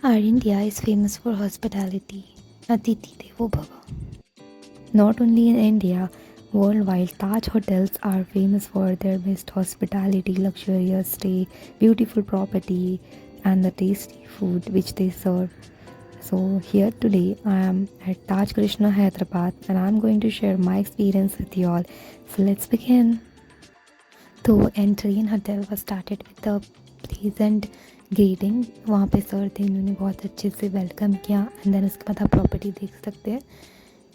Our India is famous for hospitality. Atiti Devo Bhava. Not only in India, worldwide, Taj hotels are famous for their best hospitality, luxurious stay, beautiful property, and the tasty food which they serve. So, here today I am at Taj Krishna Hyderabad and I'm going to share my experience with you all. So, let's begin. तो entry in hotel was started with the pleasant greeting. वहाँ पे sir थे, इन्होंने बहुत अच्छे से welcome किया. And then उसके बाद आप प्रॉपर्टी देख सकते हैं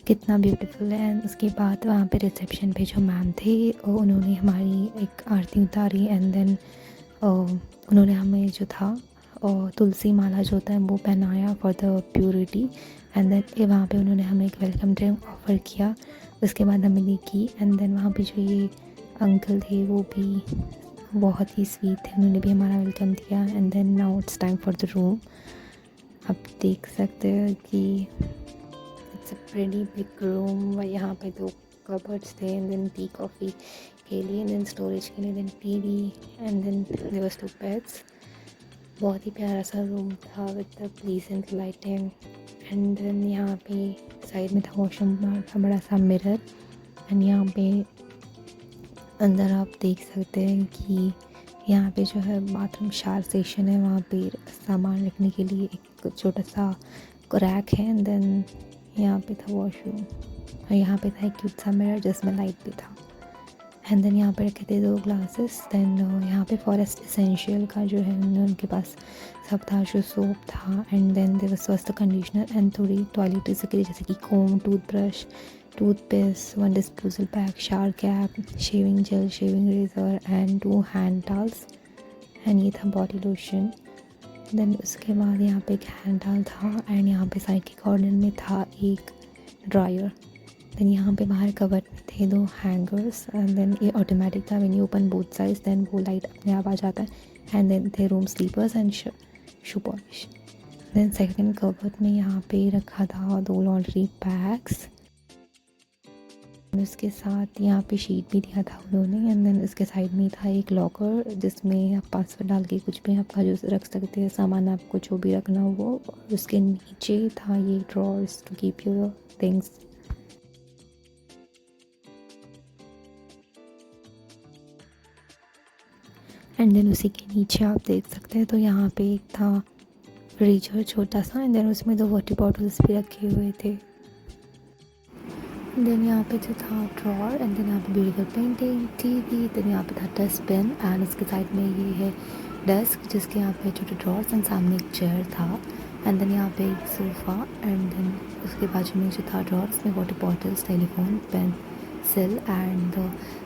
कितना ब्यूटीफुल है. एंड उसके बाद वहाँ पे रिसेप्शन पे जो मैम थे उन्होंने हमारी एक आरती उतारी. एंड देन उन्होंने हमें जो था तुलसी माला जो होता है वो पहनाया for the purity. And then वहाँ पे उन्होंने हमें एक वेलकम ड्रिंक ऑफ़र किया. उसके बाद हमें दी की. एंड देन वहाँ पे जो ये अंकल थे वो भी बहुत ही स्वीट थे, उन्होंने भी हमारा वेलकम किया. And then now it's time for the room. आप देख सकते हैं कि it's a pretty big room. यहाँ पे 2 कबर्ड्स थे. एंड देन टी कॉफ़ी के लिए, देन स्टोरेज के लिए, then TV. And then there was 2 beds. बहुत ही प्यारा सा रूम था with the pleasant lighting. And then यहाँ पे साइड में था वॉशरूम था, बड़ा सा मिरर. एंड यहाँ पे अंदर आप देख सकते हैं कि यहाँ पे जो है बाथरूम शावर सेक्शन है. वहाँ पे सामान रखने के लिए एक छोटा सा रैक है. एंड देन यहाँ पे था वॉशरूम और यहाँ पे था एक क्यूट सा मिरर जिसमें लाइट भी था. एंड देन यहाँ पे रखे थे 2 ग्लासेस. देन यहाँ पे फॉरेस्ट एसेंशियल का जो है उनके पास सब था, जो सोप था. And then there was the conditioner and थोड़ी टॉयलेटरीज के लिए जैसे कि comb, toothbrush, toothpaste, 1 disposal bag, shower cap, shaving gel, shaving razor and 2 hand towels. And ये था बॉडी लोशन. देन उसके बाद यहाँ पे एक हैंड टाल था. एंड यहाँ पे साइड के कॉर्नर में था एक ड्रायर. देन यहाँ पे बाहर कवर में थे 2 हैंगर्स. एंड देन ये ऑटोमेटिक था, when you open both sides then वो लाइट अपने आप आ जाता है. एंड देन थे room slippers and shoe polish. Then second cover में यहाँ पे रखा था 2 लॉन्ड्री बैग्स. उसके साथ यहाँ पे शीट भी दिया था उन्होंने. एंड देन उसके साइड में था एक लॉकर जिसमें आप पासवर्ड डाल के कुछ भी आपका जो रख सकते हैं सामान, आपको जो भी रखना हो वो. और उसके नीचे था ये drawers to keep your things. And then उसी के नीचे आप देख सकते हैं तो यहाँ पे एक था फ्रीजर छोटा सा. एंड देन उसमें 2 वाटर बॉटल्स भी रखे हुए थे. देन यहाँ पे जो था ड्रॉर. एंड देन यहाँ पे ब्यूटीफुल पेंटिंग, टीवी. देन यहाँ पे था डस्टबिन. एंड उसके साइड में ये है डेस्क जिसके यहाँ पे छोटे ड्रॉर्स एंड सामने एक चेयर था. एंड देन यहाँ पे एक सोफ़ा. एंड देन उसके बाजू में जो था ड्रॉर्स में water bottles, telephone, pencil and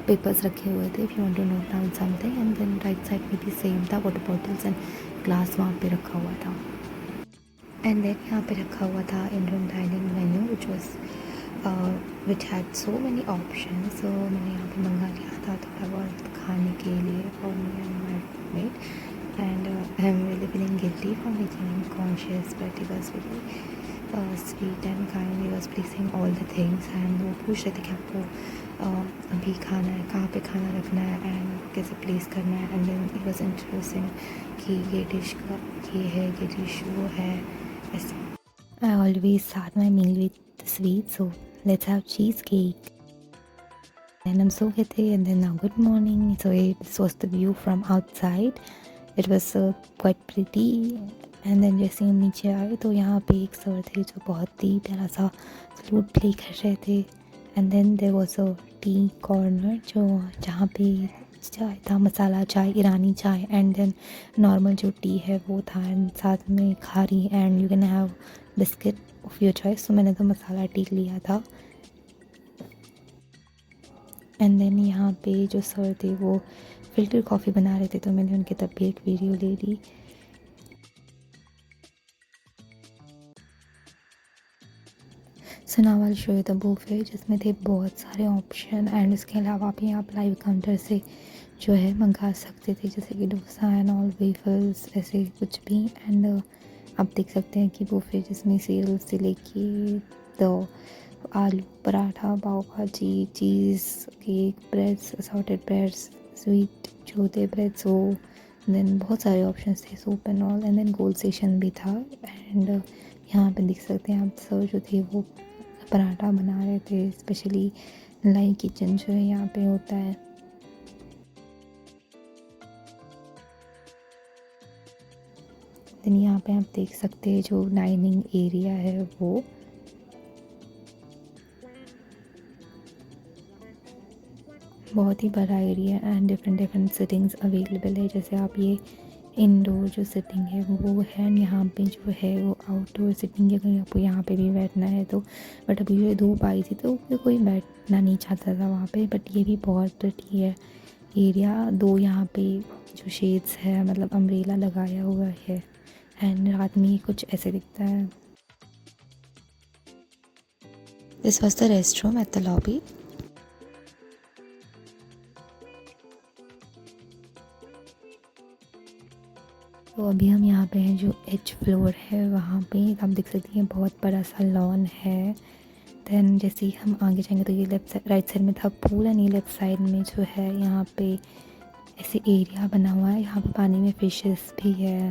papers रखे हुए थे if you want to note down something. And then right side में भी सेम था, वाटर बॉटल्स एंड ग्लास वहाँ पे रखा हुआ था. एंड देन यहाँ पे रखा हुआ था Indian dining menu which had so many options. So मैंने यहाँ पे मंगा लिया था थोड़ा बहुत खाने के लिए for me and my roommate. And I'm really feeling guilty for making him conscious, but he was very sweet and kind. He was placing all the things and वो पूछ रहे थे कि आपको अभी खाना है, कहाँ पे खाना रखना है एंड कैसे प्लेस करना है. And then he was introducing कि ये डिश का ये है, ये डिश वो है, ऐसे. I always start my meal with sweet, so let's have cheesecake. And I'm so happy. And then now good morning. So this was the view from outside. It was quite pretty. And then जैसे हम नीचे आए तो यहाँ पे एक sir थे जो बहुत ही प्यारा सा फ्लूट प्ले कर रहे थे. And then there was a tea corner जो जहाँ पे चाय था, मसाला चाय, ईरानी चाय. एंड देन नॉर्मल जो टी है वो था. एंड साथ में खारी and you can have biscuit of your choice. तो मैंने तो मसाला टी लिया था. एंड देन यहाँ पे जो सर थे वो फ़िल्टर कॉफ़ी बना रहे थे तो मैंने उनकी तब भी एक वीडियो ले ली. So now I will show you the buffet जिसमें थे बहुत सारे ऑप्शन. एंड इसके अलावा भी आप लाइव काउंटर से जो है मंगा सकते थे जैसे कि डोसा एंड ऑल, वेफल्स, ऐसे कुछ भी. एंड आप देख सकते हैं कि बुफे जिसमें सीरियल से लेके तो आलू paratha, pav bhaji, cheese cake, breads, assorted breads, sweet जो होते ब्रेड्स वो देन बहुत सारे ऑप्शंस थे, soup and all, and then गोल सेशन भी था। एंड यहाँ पे देख सकते हैं आप, सर जो थे वो पराठा बना रहे थे, स्पेशली लाई किचन जो है यहाँ पे होता है। देन यहाँ पे आप देख सकते हैं जो डाइनिंग एरिया है वो बहुत ही बड़ा area and different different sittings available है। जैसे आप ये इंडोर जो सिटिंग है वो है, एंड यहाँ पे जो है वो आउटडोर सिटिंग है, अगर आपको यहाँ पे भी बैठना है तो। बट अभी जो धूप आई थी तो कोई बैठना नहीं चाहता था वहाँ पे। बट ये भी बहुत प्रिटी है एरिया। दो यहाँ पे जो शेड्स है, मतलब अम्ब्रेला लगाया हुआ है, एंड रात में ये कुछ ऐसे दिखता है। This was the rest room at the lobby. तो अभी हम यहाँ पे हैं जो एच फ्लोर है वहाँ पे, आप देख सकते हैं बहुत बड़ा सा लॉन है। देन जैसे ही हम आगे जाएंगे तो ये लेफ्ट साइड राइट साइड में था पूल, एंड ये लेफ्ट साइड में जो है यहाँ पे ऐसे एरिया बना हुआ है। यहाँ पे पानी में फिशेस भी है।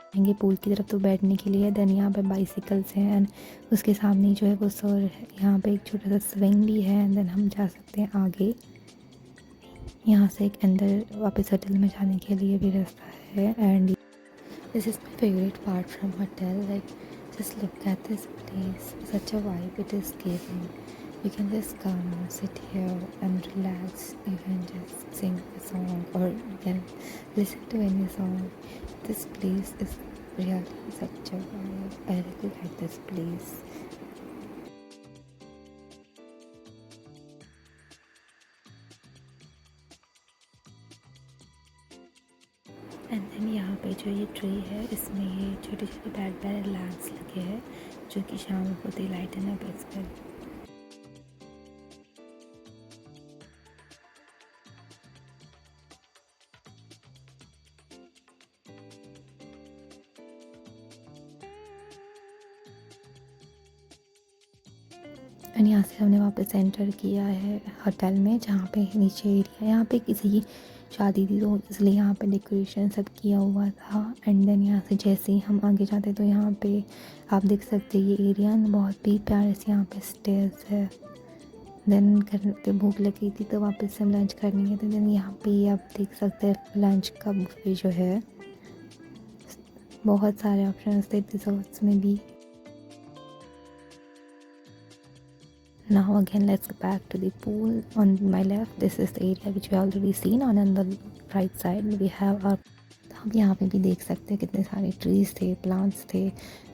आएंगे पूल की तरफ तो बैठने के लिए, देन यहाँ पे बाइसिकल्स हैं, एंड उसके सामने जो है वो सर है। यहाँ पे एक छोटा सा स्विंग भी है, एंड देन हम जा सकते हैं आगे। यहाँ से एक अंदर वापस होटल में जाने के लिए भी रास्ता है। And this is my favourite part from hotel, like just look at this place, such a vibe it is giving. You can just come, sit here and relax. You can just sing a song or you can listen to any song. This place is really such a vibe. I really like this place. And then यहाँ पे जो ये tree है इसमें ये छोटे छोटे bad lamps लगे हैं जो कि शाम को होते लाइटन अप इस पर। एंड यहाँ से हमने वापस एंटर किया है होटल में, जहाँ पे नीचे एरिया, यहाँ पे किसी की शादी थी तो इसलिए यहाँ पे डेकोरेशन सब किया हुआ था। एंड देन यहाँ से जैसे ही हम आगे जाते तो यहाँ पे आप देख सकते हैं ये एरिया बहुत ही प्यारे से यहाँ पे स्टेयर्स है। देन करते भूख लगी थी तो वापस से हम लंच करने गए थे। देन यहाँ पे आप देख सकते हैं लंच का बुफे जो है, बहुत सारे ऑप्शन थे डिजर्ट्स में भी। Now again let's go back to the pool. On my left this is the area which we already seen, and on the right side we have our, तो हम यहाँ पे भी देख सकते हैं कितने सारे ट्रीज थे, प्लांट्स थे,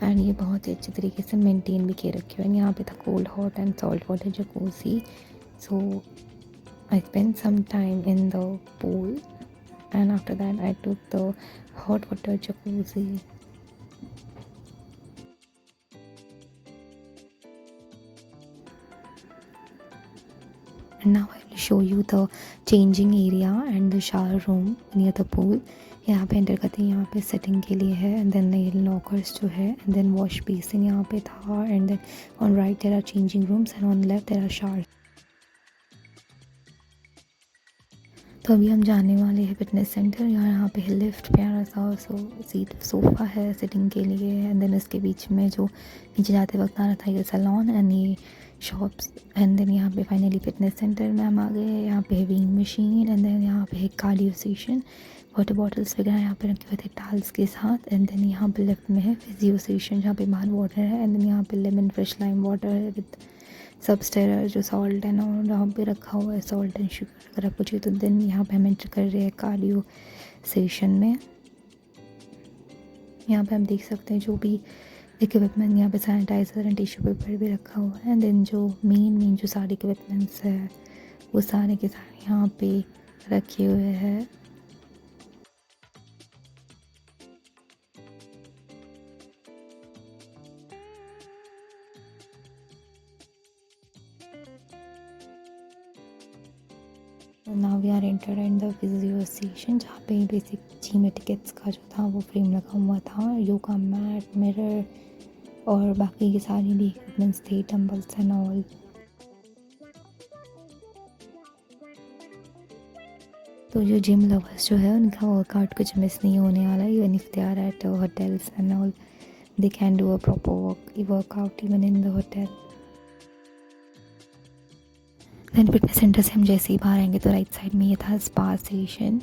एंड ये बहुत ही अच्छे तरीके से मेंटेन भी किए रखे हुए हैं। यहाँ पे था cold hot and salt water jacuzzi, so I spend some time in the pool and after that I took the hot water jacuzzi. And now I will show you the changing area and the shower room near the pool. यहाँ पे enter करते हैं, यहाँ पे setting के लिए है, and then ये लॉकर्स जो है, एंड देन वॉश बेसिन यहाँ पे था, and then on right there are changing rooms and on left there are shower. तो अभी हम जाने वाले हैं फिटनेस सेंटर। यहाँ पे लिफ्ट प्यारा सा सीट सोफ़ा है सिटिंग के लिए, एंड देन इसके बीच में जो नीचे जाते वक्त आ रहा था ये सैलून एंड ये शॉप्स, एंड देन यहाँ पे फाइनली फिटनेस सेंटर में हम आ गए। यहाँ पे वेइंग मशीन, एंड देन यहाँ पे कार्डियो स्टेशन, वाटर बॉटल्स वगैरह यहाँ पे रखे हुए थे टाल्स के साथ, एंड देन यहाँ पे लेफ्ट में है फिजियो स्टेशन जहाँ पे बाहर वाटर है, एंड देन यहाँ पे लेमन फ्रेश लाइम वाटर है विद सबस्टेरर जो सॉल्ट है ना यहाँ पे रखा हुआ है, सॉल्ट एंड शुगर अगर आपको चाहिए तो। देन यहाँ पे हम एंटर कर रहे हैं कार्डियो सेशन में। यहाँ पे हम देख सकते हैं जो भी इक्विपमेंट, यहाँ पे सैनिटाइज़र एंड टिश्यू पेपर भी रखा हुआ है। देन जो मेन जो सारे इक्विपमेंट्स है वो सारे के सारे यहाँ पे रखे हुए हैं। Now we are enter in the physio session, जहाँ पे बेसिक जिम टिकट्स का जो था वो फ्रेम लगा हुआ था, योगा मैट, मिरर और बाकी के सारे भी इक्विपमेंट्स थे, डंबल्स एंड ऑल। तो जो जिम लवर्स जो है उनका वर्कआउट कुछ मिस नहीं होने वाला, even if they are at hotels and all, they can do a proper workout even in the hotel. Then fitness centre से हम जैसे ही बाहर आएंगे तो राइट साइड में ये था स्पा स्टेशन।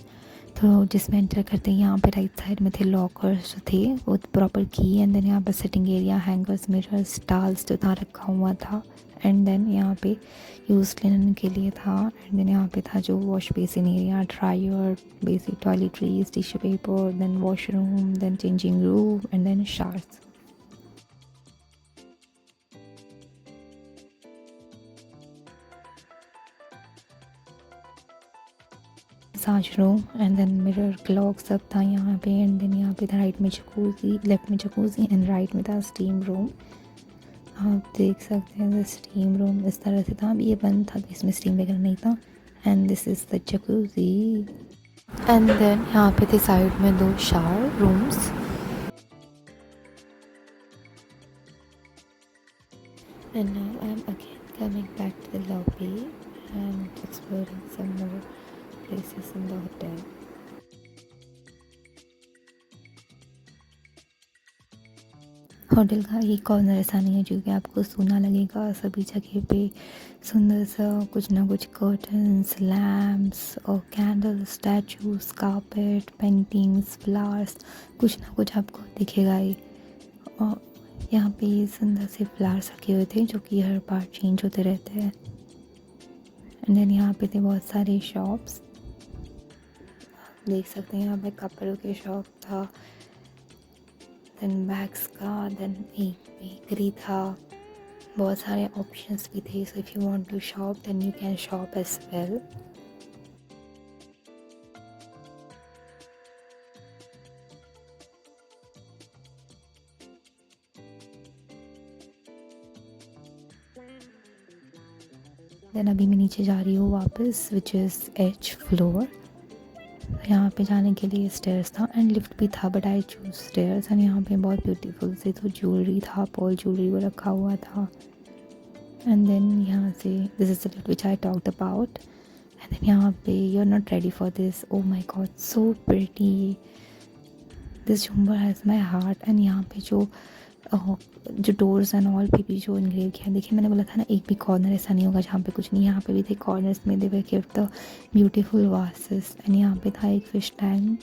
तो जिसमें एंटर करते ही यहाँ पे राइट साइड में थे लॉकर्स जो थे वो प्रॉपर की, एंड देन यहाँ पर सिटिंग एरिया, हैंगर्स, मिरर्स, टाल्स जो था रखा हुआ था, एंड देन यहाँ पे यूज लिनन के लिए था, एंड देन यहाँ पे था जो wash basin area, dryer, basic toiletries, tissue paper, then washroom, then changing room and then showers, massage room and then mirror clock सब था यहाँ पे, एंड देन यहाँ पे था राइट में जकूजी, लेफ्ट में जकूजी एंड राइट में था स्टीम रूम। आप देख सकते हैं स्टीम रूम इस तरह से था, अभी ये बंद था तो इसमें स्टीम वगैरह नहीं था, and this is the jacuzzi. And then यहाँ पे थे साइड में 2 shower rooms. And now I'm again coming back to the lobby and exploring some more places in the hotel. Hotel का एक कॉर्नर ऐसा नहीं है जो कि आपको सूना लगेगा, सभी जगह पे सुंदर सा कुछ ना कुछ कर्टन्स, लैम्प्स और candle, statues, carpet, paintings, flowers, कुछ ना कुछ आपको दिखेगा ही। और यहाँ पे ये सुंदर से फ्लावर्स रखे हुए थे जो कि हर बार चेंज होते रहते हैं। एंड देन यहाँ पे थे बहुत सारे शॉप्स, देख सकते हैं यहाँ पे कपड़ों के शॉप था, देन बैग्स का, देन एक बेकरी था, बहुत सारे ऑप्शंस भी थे। So if you want to shop then you can shop as well. Then अभी मैं नीचे जा रही हूँ वापस, विच इज़ एच फ्लोर। यहाँ पे जाने के लिए स्टेयर्स था एंड लिफ्ट भी था, but I choose stairs. And यहाँ पे बहुत ब्यूटीफुल से तो ज्वेलरी था, पॉल ज्वेलरी वो रखा हुआ था। एंड देन यहाँ से this is the lift which I talked about. And then यहाँ पे you are not ready for this, oh my god so pretty, this jhumar has my heart. And यहाँ पे जो डोर्स एंड ऑल पे भी जो इनग्रेव किया, देखिए मैंने बोला था ना एक भी कॉर्नर ऐसा नहीं होगा जहाँ पे कुछ नहीं, यहाँ पे भी थे कॉर्नर्स में they were gift the beautiful vases. And यहाँ पे था एक फिश टैंक।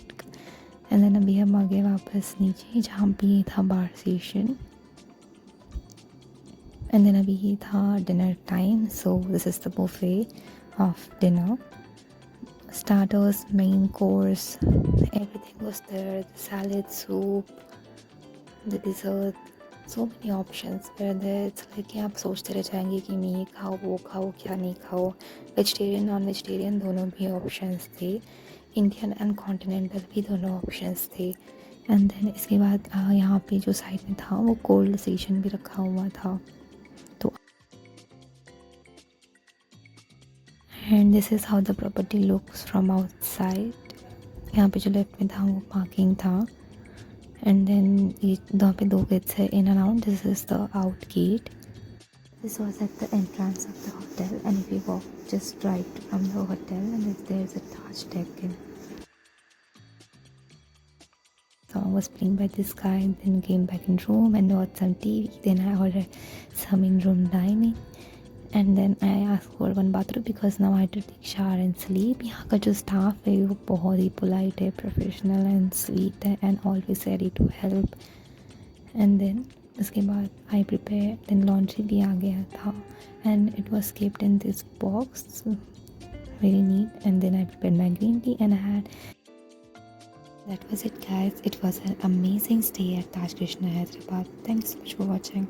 एंड देन अभी हम आ गए वापस नीचे जहाँ पे ये था बार सेशन। एंड देन अभी ये था dinner time, so this is the buffet of dinner, starters, main course, everything was there, the salad, soup, the dessert, so many options were there. It's like कि आप सोचते रह जाएंगे कि मैं ये खाओ वो खाओ क्या नहीं खाओ। वेजिटेरियन नॉन वेजिटेरियन दोनों भी ऑप्शंस थे, इंडियन एंड कॉन्टिनेंटल भी दोनों ऑप्शंस थे। एंड देन इसके बाद यहाँ पे जो साइड में था वो कोल्ड सेशन भी रखा हुआ था। तो and this is how the property looks from outside. यहाँ पे जो लेफ्ट में था वो पार्किंग था, एंड देन ये यहाँ पे 2 गेट्स है in and out, this is the out gate. This was at the entrance of the hotel, and if you walk just right from the hotel and there is a Taj Deccan. So I was playing by this guy, then came back in room and watched some TV, then I ordered some in room dining, and then I asked for one bathroom because now I had to take shower and sleep. यहाँ का जो staff है वो बहुत ही polite है, professional and sweet है and always ready to help. And then उसके बाद आई प्रिपेयर, देन लॉन्ड्री भी आ गया था and it was keeped in this box very neat. And then I prepare my green tea and I had that was it guys. It was an amazing stay at Taj Krishna Hyderabad. Thanks so much for watching.